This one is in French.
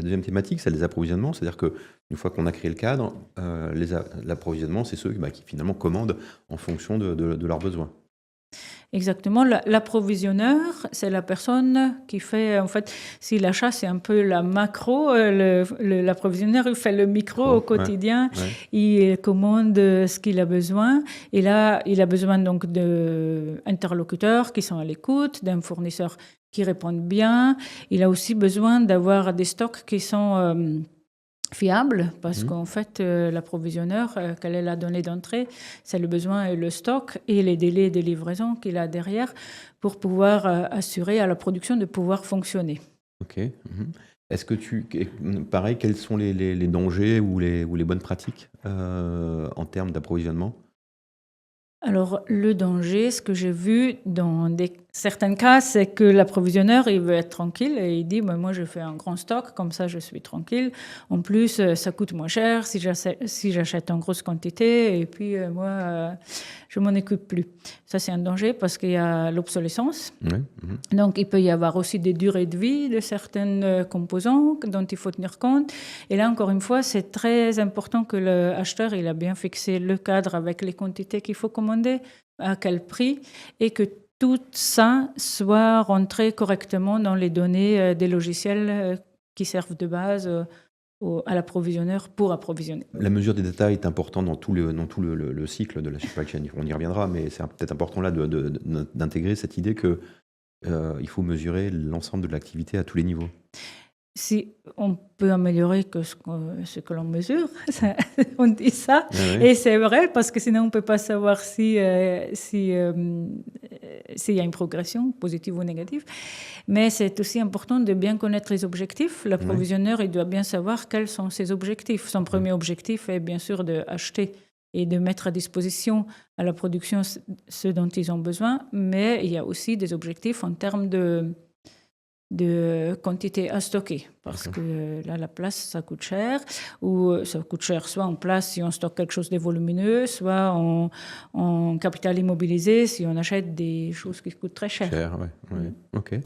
deuxième thématique, c'est les approvisionnements. C'est-à-dire qu'une fois qu'on a créé le cadre, l'approvisionnement, c'est ceux qui finalement commandent en fonction de leurs besoins. Exactement. L'approvisionneur, c'est la personne qui fait, en fait, si l'achat, c'est un peu la macro, l'approvisionneur, il fait le micro au quotidien, il commande ce qu'il a besoin. Et là, il a besoin donc d'interlocuteurs qui sont à l'écoute, d'un fournisseur qui répond bien. Il a aussi besoin d'avoir des stocks qui sont fiable, parce qu'en fait, l'approvisionneur, quelle est la donnée d'entrée? C'est le besoin et le stock et les délais de livraison qu'il a derrière pour pouvoir assurer à la production de pouvoir fonctionner. Ok. Est-ce que pareil, quels sont les dangers ou les bonnes pratiques en termes d'approvisionnement? Alors, le danger, ce que j'ai vu dans certains cas, c'est que l'approvisionneur, il veut être tranquille et il dit, moi, je fais un grand stock, comme ça, je suis tranquille. En plus, ça coûte moins cher si j'achète en grosse quantité et puis moi, je m'en occupe plus. Ça, c'est un danger parce qu'il y a l'obsolescence. Donc, il peut y avoir aussi des durées de vie de certains composants dont il faut tenir compte. Et là, encore une fois, c'est très important que l'acheteur, il a bien fixé le cadre avec les quantités qu'il faut commander, à quel prix, et que tout ça soit rentré correctement dans les données des logiciels qui servent de base à l'approvisionneur pour approvisionner. La mesure des détails est importante dans tout le cycle de la supply chain. On y reviendra, mais c'est peut-être important là d'intégrer cette idée que il faut mesurer l'ensemble de l'activité à tous les niveaux. Si on peut améliorer ce que l'on mesure, on dit ça, et c'est vrai parce que sinon on ne peut pas savoir s'il y a une progression positive ou négative. Mais c'est aussi important de bien connaître les objectifs. L'approvisionneur, il doit bien savoir quels sont ses objectifs. Son premier objectif est bien sûr d'acheter et de mettre à disposition à la production ce dont ils ont besoin, mais il y a aussi des objectifs en termes de quantité à stocker, parce que là, la place, ça coûte cher, ou ça coûte cher soit en place si on stocke quelque chose de volumineux, soit en capital immobilisé si on achète des choses qui coûtent très cher. Ok.